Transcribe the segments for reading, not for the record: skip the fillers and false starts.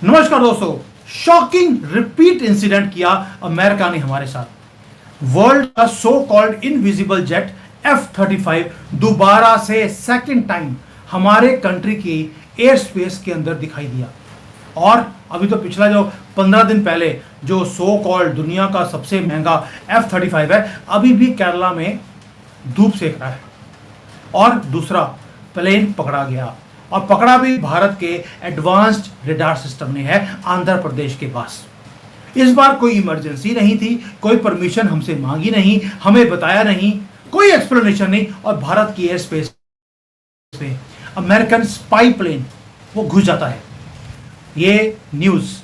नमस्कार दोस्तों, shocking repeat incident किया अमेरिका ने हमारे साथ। वर्ल्ड का so called invisible jet F-35 दोबारा से सेकंड टाइम हमारे कंट्री की एयर स्पेस के अंदर दिखाई दिया। और अभी तो पिछला जो 15 दिन पहले जो सो कॉल्ड दुनिया का सबसे महंगा F-35 है, अभी भी केरला में धूप सेक रहा है। और दूसरा प्लेन पकड़ा गया, और पकड़ा भी भारत के एडवांस्ड रडार सिस्टम ने है, आंध्र प्रदेश के पास। इस बार कोई इमरजेंसी नहीं थी, कोई परमिशन हमसे मांगी नहीं, हमें बताया नहीं, कोई एक्सप्लेनेशन नहीं, और भारत की एयर स्पेस में अमेरिकन स्पाई प्लेन वो घुस जाता है। ये न्यूज़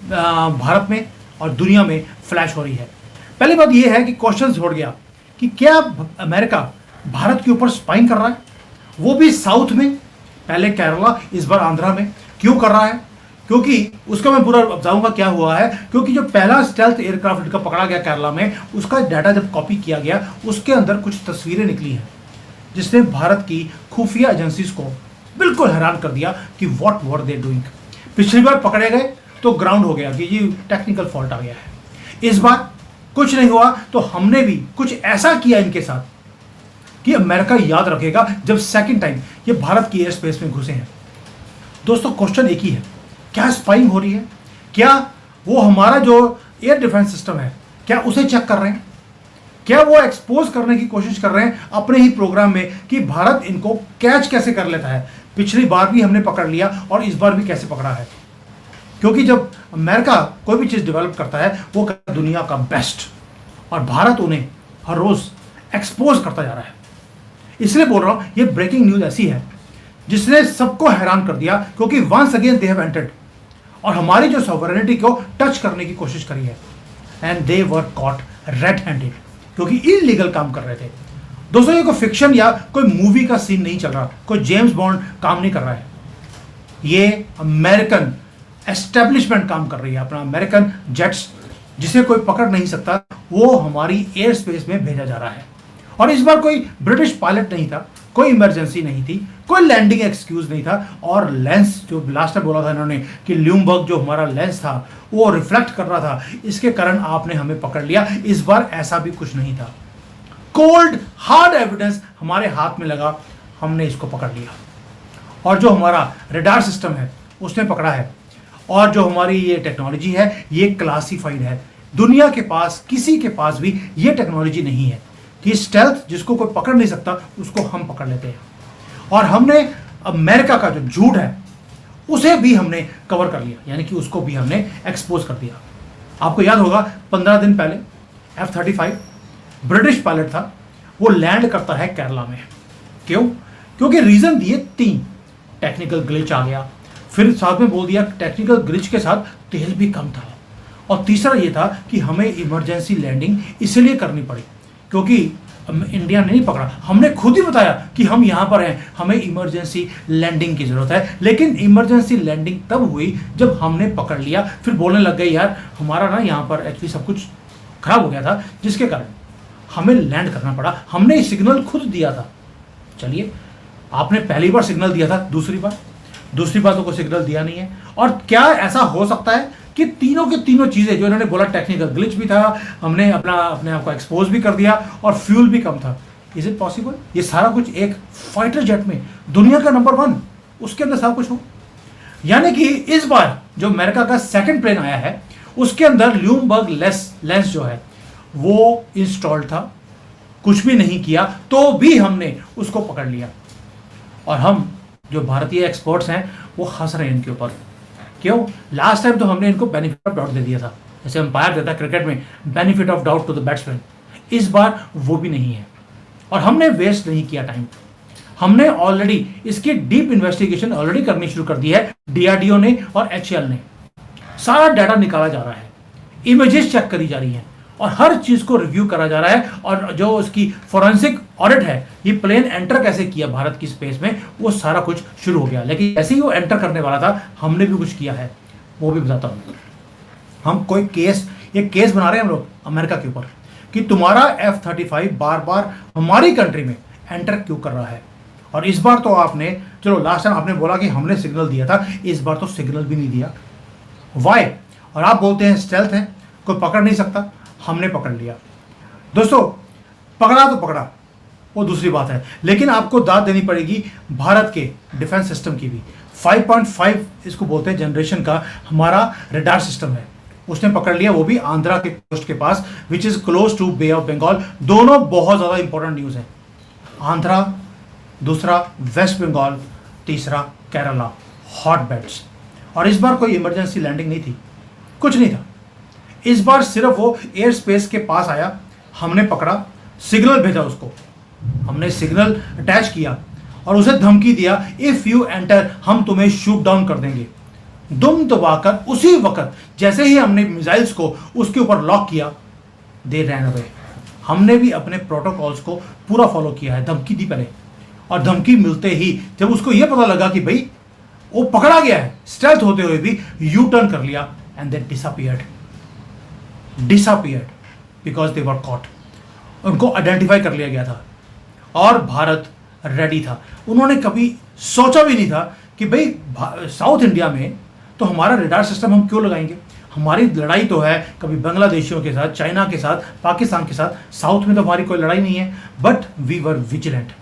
भारत में और दुनिया में फ्लैश हो रही है। पहली बात यह है कि क्वेश्चन छोड़ गया कि क्या अमेरिका भारत के ऊपर स्पाइंग कर रहा है, वो भी साउथ में। पहले केरला, इस बार आंध्रा में क्यों कर रहा है? क्योंकि उसका मैं पूरा बताऊंगा क्या हुआ है। क्योंकि जो पहला स्टेल्थ एयरक्राफ्ट का पकड़ा गया केरला में, उसका डाटा जब कॉपी किया गया, उसके अंदर कुछ तस्वीरें निकली हैं जिसने भारत की खुफिया एजेंसीज को बिल्कुल हैरान कर दिया कि व्हाट वर दे डूइंग। पिछली बार पकड़े गए तो ग्राउंड हो गया कि ये टेक्निकल फॉल्ट आ गया है। इस बार कुछ नहीं हुआ तो हमने भी कुछ ऐसा किया इनके साथ कि अमेरिका याद रखेगा जब सेकंड टाइम ये भारत की एयर स्पेस में घुसे हैं। दोस्तों, क्वेश्चन एक ही है, क्या स्पाइंग हो रही है? क्या वो हमारा जो एयर डिफेंस सिस्टम है, क्या उसे चेक कर रहे हैं? क्या वो एक्सपोज करने की कोशिश कर रहे हैं अपने ही प्रोग्राम में कि भारत इनको कैच कैसे कर लेता है? पिछली बार भी हमने पकड़ लिया और इस बार भी कैसे पकड़ा है? क्योंकि जब अमेरिका कोई भी चीज़ डेवलप करता है वो करता है दुनिया का बेस्ट, और भारत उन्हें हर रोज़ एक्सपोज करता जा रहा है। इसलिए बोल रहा हूं, ये ब्रेकिंग न्यूज़ ऐसी है जिसने सबको हैरान कर दिया, क्योंकि once again they have entered और हमारी जो सॉवरेनिटी को टच करने की कोशिश करी है, and they were caught red handed, क्योंकि इलीगल काम कर रहे थे। दोस्तों, ये कोई फिक्शन या कोई मूवी का सीन नहीं चल रहा, कोई जेम्स बॉन्ड काम नहीं कर रहा है। ये अमेरिकन एस्टेब्लिशमेंट काम कर रही है। अपना अमेरिकन जेट्स जिसे कोई पकड़ नहीं सकता, वो हमारी एयर स्पेस में भेजा जा रहा है। और इस बार कोई ब्रिटिश पायलट नहीं था, कोई इमरजेंसी नहीं थी, कोई लैंडिंग एक्सक्यूज नहीं था। और लेंस जो लास्ट टाइम बोला था इन्होंने कि ल्यूमबर्ग जो हमारा लेंस था वो रिफ्लेक्ट कर रहा था, इसके कारण आपने हमें पकड़ लिया। इस बार ऐसा भी कुछ नहीं था। कोल्ड हार्ड एविडेंस हमारे हाथ में लगा, हमने इसको पकड़ लिया। और जो हमारा रडार सिस्टम है उसने पकड़ा है, और जो हमारी ये टेक्नोलॉजी है ये क्लासिफाइड है। दुनिया के पास किसी के पास भी ये टेक्नोलॉजी नहीं है कि स्टेल्थ जिसको कोई पकड़ नहीं सकता उसको हम पकड़ लेते हैं। और हमने अमेरिका का जो झूठ है उसे भी हमने कवर कर लिया, यानी कि उसको भी हमने एक्सपोज कर दिया। आपको याद होगा 15 दिन पहले F-35 ब्रिटिश पायलट था, वो लैंड करता है केरला में। क्यों? क्योंकि रीजन दिए 3, टेक्निकल ग्लिच आ गया, फिर साथ में बोल दिया टेक्निकल ग्लिच के साथ तेल भी कम था, और तीसरा ये था कि हमें इमरजेंसी लैंडिंग इसलिए करनी पड़ी क्योंकि इंडिया ने नहीं पकड़ा। हमने खुद ही बताया कि हम यहाँ पर हैं, हमें इमरजेंसी लैंडिंग की ज़रूरत है। लेकिन इमरजेंसी लैंडिंग तब हुई जब हमने पकड़ लिया। फिर बोलने लग गए यार हमारा ना यहाँ पर एक्चुअली सब कुछ खराब हो गया था, जिसके कारण हमें लैंड करना पड़ा। हमने सिग्नल खुद दिया था। चलिए, आपने पहली बार सिग्नल दिया था, दूसरी बार तो कोई सिग्नल दिया नहीं है। और क्या ऐसा हो सकता है कि तीनों के तीनों चीज़ें जो इन्होंने बोला, टेक्निकल ग्लिच भी था, हमने अपने आप को एक्सपोज भी कर दिया, और फ्यूल भी कम था? Is it possible? ये सारा कुछ एक फाइटर जेट में, दुनिया का नंबर 1, उसके अंदर सब कुछ हो? यानी कि इस बार जो अमेरिका का सेकंड प्लेन आया है उसके अंदर ल्यूमबर्ग लेंस जो है वो इंस्टॉल्ड था। कुछ भी नहीं किया तो भी हमने उसको पकड़ लिया। और हम जो भारतीय एक्सपर्ट्स हैं वो हंस रहे हैं इनके ऊपर। क्यों? लास्ट टाइम तो हमने इनको बेनिफिट ऑफ डाउट दे दिया था, जैसे अंपायर देता है क्रिकेट में benefit of doubt to the batsman. इस बार वो भी नहीं है, और हमने वेस्ट नहीं किया टाइम। हमने ऑलरेडी इसकी डीप इन्वेस्टिगेशन ऑलरेडी करनी शुरू कर दी है। DRDO ने और HAL ने सारा डाटा निकाला जा रहा है, इमेजेस चेक करी जा रही हैं, और हर चीज को रिव्यू करा जा रहा है। और जो उसकी फोरेंसिक ऑडिट है, ये प्लेन एंटर कैसे किया भारत की स्पेस में, वो सारा कुछ शुरू हो गया। लेकिन ऐसे ही वो एंटर करने वाला था, हमने भी कुछ किया है, वो भी बताता हूँ। हम कोई केस बना रहे हैं हम लोग अमेरिका के ऊपर कि तुम्हारा F-35 बार बार हमारी कंट्री में एंटर क्यों कर रहा है। और इस बार तो आपने चलो लास्ट टाइम आपने बोला कि हमने सिग्नल दिया था, इस बार तो सिग्नल भी नहीं दिया। वाई? और आप बोलते हैं स्टेल्थ है, कोई पकड़ नहीं सकता। हमने पकड़ लिया दोस्तों। पकड़ा तो पकड़ा, वो दूसरी बात है, लेकिन आपको दाद देनी पड़ेगी भारत के डिफेंस सिस्टम की भी। 5.5 इसको बोलते हैं जनरेशन का हमारा रडार सिस्टम है, उसने पकड़ लिया, वो भी आंध्रा के कोस्ट के पास, which is close to bay of Bengal. दोनों बहुत ज्यादा इंपॉर्टेंट न्यूज है। आंध्रा, दूसरा वेस्ट बंगाल, तीसरा केरला, हॉटबेड्स। और इस बार कोई इमरजेंसी लैंडिंग नहीं थी, कुछ नहीं था। इस बार सिर्फ वो एयर स्पेस के पास आया, हमने पकड़ा, सिग्नल भेजा उसको, हमने सिग्नल अटैच किया और उसे धमकी दिया, इफ यू एंटर हम तुम्हें शूट डाउन कर देंगे। दुम दबाकर उसी वक्त जैसे ही हमने मिसाइल्स को उसके ऊपर लॉक किया, दे रैन अवे। हमने भी अपने प्रोटोकॉल्स को पूरा फॉलो किया है। धमकी दी पहले, और धमकी मिलते ही जब उसको यह पता लगा कि भाई वो पकड़ा गया है, स्टेल्थ होते हुए भी यू टर्न कर लिया, and they disappeared because they were caught. उनको आइडेंटिफाई कर लिया गया था और भारत रेडी था। उन्होंने कभी सोचा भी नहीं था कि भाई साउथ इंडिया में तो हमारा रडार सिस्टम हम क्यों लगाएंगे, हमारी लड़ाई तो है कभी बांग्लादेशियों के साथ, चाइना के साथ, पाकिस्तान के साथ, साउथ में तो हमारी कोई लड़ाई नहीं है। बट वी वर विजिलेंट,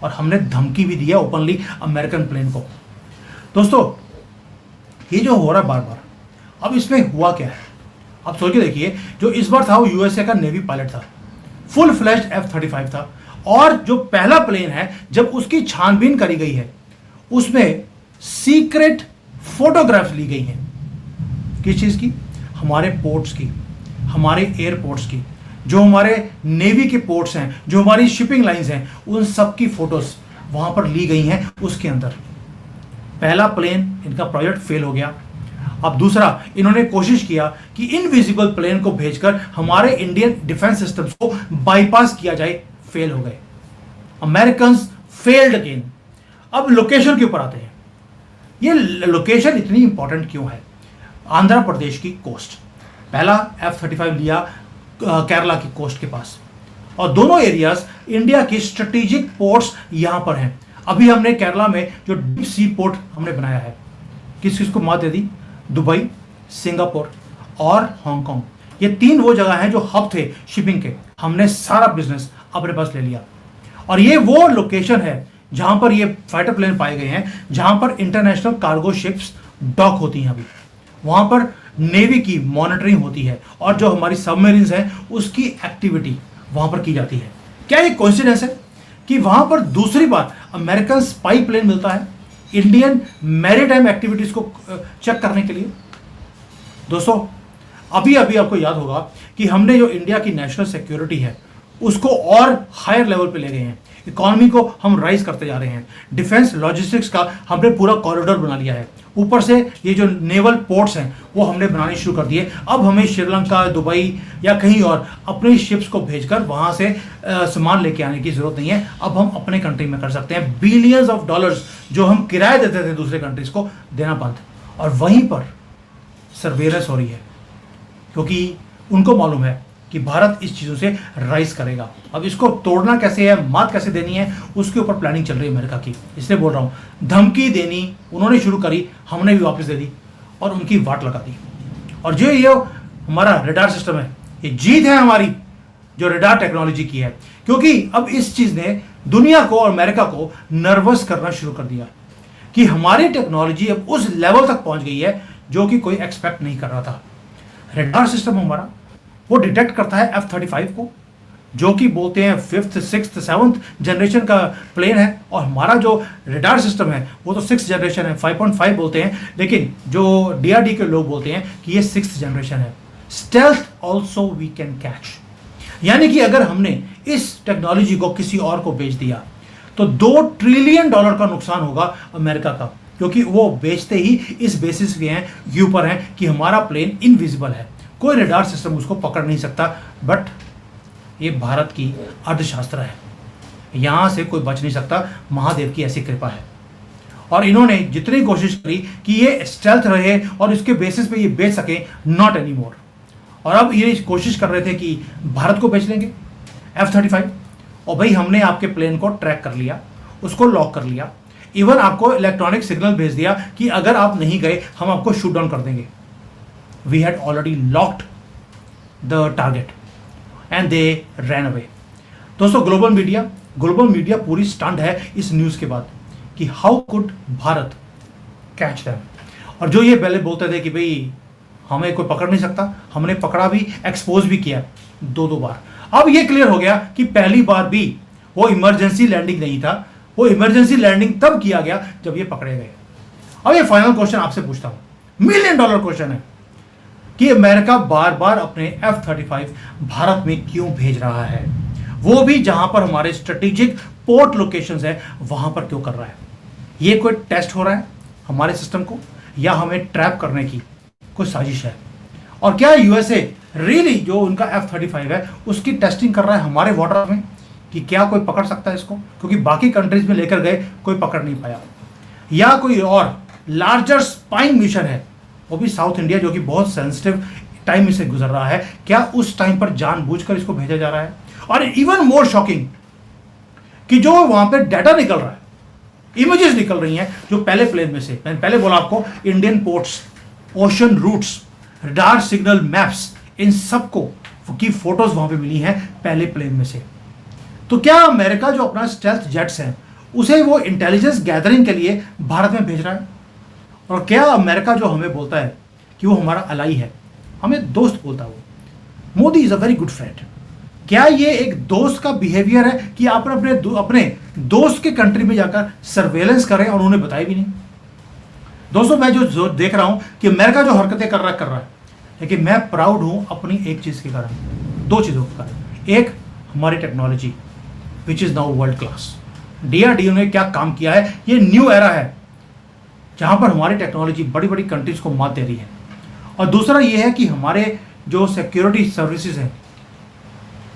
और हमने धमकी भी दिया ओपनली अमेरिकन प्लेन को। दोस्तों ये जो हो रहा है बार बार, अब इसमें हुआ क्या है आप सोच के देखिए। जो इस बार था वो यूएसए का नेवी पायलट था, फुल फ्लैश्ड F-35 था, और जो पहला प्लेन है जब उसकी छानबीन करी गई है उसमें सीक्रेट फोटोग्राफ्स ली गई हैं। किस चीज की? हमारे पोर्ट्स की, हमारे एयरपोर्ट्स की, जो हमारे नेवी के पोर्ट्स हैं, जो हमारी शिपिंग लाइंस हैं, उन सब की फोटोज वहां पर ली गई हैं। उसके अंदर पहला प्लेन इनका प्रोजेक्ट फेल हो गया। अब दूसरा, इन्होंने कोशिश किया कि इनविजिबल प्लेन को भेजकर हमारे इंडियन डिफेंस सिस्टम्स को बाईपास किया जाए, फेल हो गए। Americans failed again. अब लोकेशन के ऊपर आते हैं। ये लोकेशन इतनी इंपॉर्टेंट क्यों है? आंध्र प्रदेश की कोस्ट, पहला F-35 लिया केरला की कोस्ट के पास, और दोनों एरियाज इंडिया की स्ट्रेटेजिक पोर्ट्स यहां पर हैं। अभी हमने केरला में जो डीप सी पोर्ट हमने बनाया है, किस किस को मात दे दी? दुबई, सिंगापुर और हांगकांग। ये तीन वो जगह हैं जो हब थे शिपिंग के। हमने सारा बिजनेस अपने पास ले लिया, और ये वो लोकेशन है जहां पर ये फाइटर प्लेन पाए गए हैं, जहां पर इंटरनेशनल कार्गो शिप्स डॉक होती हैं। अभी वहां पर नेवी की मॉनिटरिंग होती है, और जो हमारी सबमरीन्स हैं उसकी एक्टिविटी वहां पर की जाती है। क्या ये कोइंसिडेंस है कि वहां पर दूसरी बार अमेरिकन स्पाई प्लेन मिलता है इंडियन मैरीटाइम एक्टिविटीज को चेक करने के लिए? दोस्तों अभी अभी आपको याद होगा कि हमने जो इंडिया की नेशनल सिक्योरिटी है उसको और हायर लेवल पे ले गए हैं। इकोनॉमी को हम राइज करते जा रहे हैं। डिफेंस लॉजिस्टिक्स का हमने पूरा कॉरिडोर बना लिया है। ऊपर से ये जो नेवल पोर्ट्स हैं वो हमने बनाने शुरू कर दिए। अब हमें श्रीलंका, दुबई या कहीं और अपनी शिप्स को भेजकर वहां से सामान लेके आने की जरूरत नहीं है। अब हम अपने कंट्री में कर सकते हैं। बिलियंस ऑफ डॉलर्स जो हम किराए देते थे दूसरे कंट्रीज को, देना बंद, और वहीं पर सर्वेलेंस हो रही है, क्योंकि उनको मालूम है कि भारत इस चीज़ों से राइज करेगा। अब इसको तोड़ना कैसे है, मात कैसे देनी है, उसके ऊपर प्लानिंग चल रही है अमेरिका की। इसलिए बोल रहा हूँ, धमकी देनी उन्होंने शुरू करी, हमने भी वापस दे दी और उनकी वाट लगा दी। और जो ये हमारा रडार सिस्टम है, ये जीत है हमारी जो रडार टेक्नोलॉजी की है, क्योंकि अब इस चीज़ ने दुनिया को और अमेरिका को नर्वस करना शुरू कर दिया कि हमारी टेक्नोलॉजी अब उस लेवल तक पहुंच गई है जो कि कोई एक्सपेक्ट नहीं कर रहा था। रडार सिस्टम हमारा वो डिटेक्ट करता है F-35 को, जो कि बोलते हैं 5th, 6th, 7th जनरेशन का प्लेन है, और हमारा जो रडार सिस्टम है वो तो 6th जनरेशन है, 5.5 बोलते हैं, लेकिन जो DRD के लोग बोलते हैं कि ये 6th जनरेशन है। Stealth also we can catch, यानी कि अगर हमने इस टेक्नोलॉजी को किसी और को बेच दिया तो $2 ट्रिलियन का नुकसान होगा अमेरिका का, क्योंकि वो बेचते ही इस बेसिस के हैं, के ऊपर हैं कि हमारा प्लेन इनविजिबल है, कोई रडार सिस्टम उसको पकड़ नहीं सकता। बट ये भारत की अर्थशास्त्र है, यहां से कोई बच नहीं सकता, महादेव की ऐसी कृपा है। और इन्होंने जितनी कोशिश करी कि ये स्टेल्थ रहे और इसके बेसिस पे ये बेच सके, नॉट एनी मोर। और अब ये कोशिश कर रहे थे कि भारत को बेच लेंगे F-35, और भाई हमने आपके प्लेन को ट्रैक कर लिया, उसको लॉक कर लिया, इवन आपको इलेक्ट्रॉनिक सिग्नल भेज दिया कि अगर आप नहीं गए हम आपको शूट डाउन कर देंगे। We had already locked the target and they ran away. दोस्तों ग्लोबल मीडिया पूरी स्टंट है इस न्यूज़ के बाद कि how could Bharat catch them. और जो ये पहले बोलते थे कि भाई हमें कोई पकड़ नहीं सकता, हमने पकड़ा भी, एक्सपोज भी किया दो बार। अब ये क्लियर हो गया कि पहली बार भी वो इमरजेंसी लैंडिंग नहीं था, वो इमरजेंसी लैंडिंग तब किया गया जब ये पकड़े गए। अब ये फाइनल क्वेश्चन आपसे पूछता हूं, $1 मिलियन क्वेश्चन है कि अमेरिका बार बार अपने F-35 भारत में क्यों भेज रहा है, वो भी जहां पर हमारे स्ट्रेटेजिक पोर्ट लोकेशंस है वहां पर क्यों कर रहा है। ये कोई टेस्ट हो रहा है हमारे सिस्टम को या हमें ट्रैप करने की कोई साजिश है? और क्या यूएसए रियली जो उनका F-35 है उसकी टेस्टिंग कर रहा है हमारे वाटर में कि क्या कोई पकड़ सकता है इसको? क्योंकि बाकी कंट्रीज में लेकर गए कोई पकड़ नहीं पाया। या कोई और लार्जर स्पाइंग मिशन है, वो भी साउथ इंडिया जो कि बहुत सेंसिटिव टाइम से गुजर रहा है, क्या उस टाइम पर जानबूझकर इसको भेजा जा रहा है? और इवन मोर शॉकिंग कि जो वहां पे डाटा निकल रहा है, इमेजेस निकल रही हैं जो पहले प्लेन में से, मैंने पहले बोला आपको, Indian ports, ocean routes, radar signal maps, इन सबको की फोटोज वहां पे मिली हैं पहले प्लेन में से। तो क्या अमेरिका जो अपना स्टेल्थ जेट्स हैं उसे वो इंटेलिजेंस गैदरिंग के लिए भारत में भेज रहा है? और क्या अमेरिका जो हमें बोलता है कि वो हमारा अलाई है, हमें दोस्त बोलता है, वो Modi is a very good friend, क्या ये एक दोस्त का बिहेवियर है कि आप अपने दोस्त के कंट्री में जाकर सर्वेलेंस करें और उन्हें बताए भी नहीं? दोस्तों मैं जो देख रहा हूं कि अमेरिका जो हरकतें कर रहा है, लेकिन मैं प्राउड हूं अपनी एक चीज के कारण, दो चीजों के कारण। एक, हमारी technology which is now world class. DRDO ने क्या काम किया है, ये न्यू एरा है जहां पर हमारी टेक्नोलॉजी बड़ी बड़ी कंट्रीज को मात दे रही है। और दूसरा ये है कि हमारे जो सिक्योरिटी सर्विसेज हैं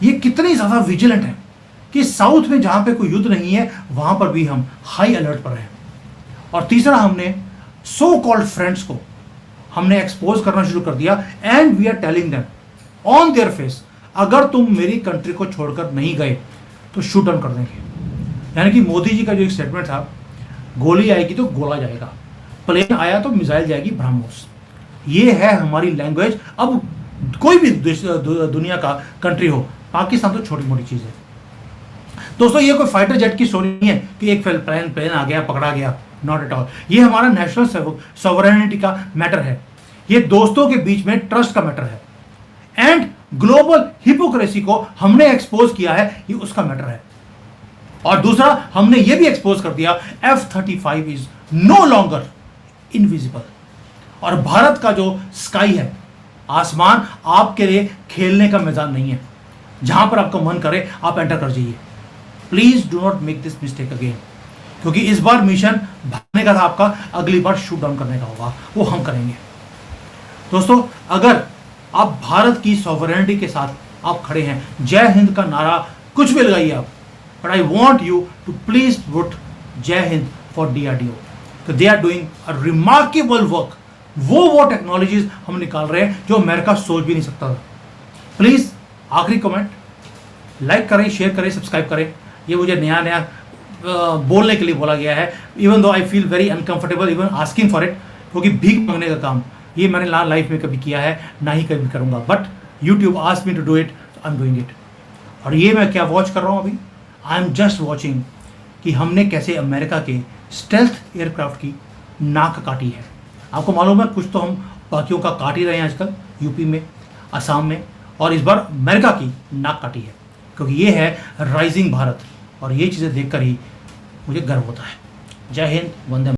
ये कितनी ज़्यादा विजिलेंट है कि साउथ में जहां पे कोई युद्ध नहीं है वहां पर भी हम हाई अलर्ट पर हैं। और तीसरा, हमने सो कॉल्ड फ्रेंड्स को हमने एक्सपोज करना शुरू कर दिया and we are telling them on their face, अगर तुम मेरी कंट्री को छोड़कर नहीं गए तो शूट डाउन कर देंगे। यानी कि मोदी जी का जो एक स्टेटमेंट था, गोली आएगी तो गोला जाएगा, प्लेन आया तो मिसाइल जाएगी ब्रह्मोस। ये है हमारी लैंग्वेज। अब कोई भी दुनिया का कंट्री हो, पाकिस्तान तो छोटी मोटी चीज़ है। दोस्तों ये कोई फाइटर जेट की स्टोरी नहीं है कि एक प्लेन आ गया पकड़ा गया, नॉट एट ऑल। ये हमारा नेशनल सॉवरेनिटी का मैटर है, ये दोस्तों के बीच में ट्रस्ट का मैटर है, एंड ग्लोबल हिपोक्रेसी को हमने एक्सपोज किया है, ये उसका मैटर है। और दूसरा, हमने ये भी एक्सपोज कर दिया F-35 is no longer invisible. और भारत का जो स्काई है, आसमान, आपके लिए खेलने का मैदान नहीं है जहां पर आपका मन करे आप एंटर कर जाइए। Please do not make this mistake again, क्योंकि इस बार मिशन भागने का था आपका, अगली बार शूट डाउन करने का होगा, वो हम करेंगे। दोस्तों अगर आप भारत की सॉवरेनिटी के साथ आप खड़े हैं, जय हिंद का नारा कुछ भी लगाइए आप, but I want you to please put जय हिंद फॉर DRDO, तो they are doing a remarkable work. वो टेक्नोलॉजीज हम निकाल रहे हैं जो अमेरिका सोच भी नहीं सकता था। प्लीज आखिरी कमेंट, लाइक करें, शेयर करें, सब्सक्राइब करें। ये मुझे नया बोलने के लिए बोला गया है, even though I feel very uncomfortable even asking for it, क्योंकि भीख मांगने का काम ये मैंने लाइफ में कभी किया है, ना ही कभी करूंगा, but YouTube ask me to do it, I am doing it. और ये मैं क्या वॉच कर रहा हूँ अभी, आई एम जस्ट वॉचिंग कि हमने कैसे अमेरिका के स्टेल्थ एयरक्राफ्ट की नाक काटी है। आपको मालूम है कुछ तो हम बाकियों का काट ही रहे हैं आजकल, यूपी में, असम में, और इस बार अमेरिका की नाक काटी है, क्योंकि ये है राइजिंग भारत। और ये चीज़ें देखकर ही मुझे गर्व होता है। जय हिंद, वंदे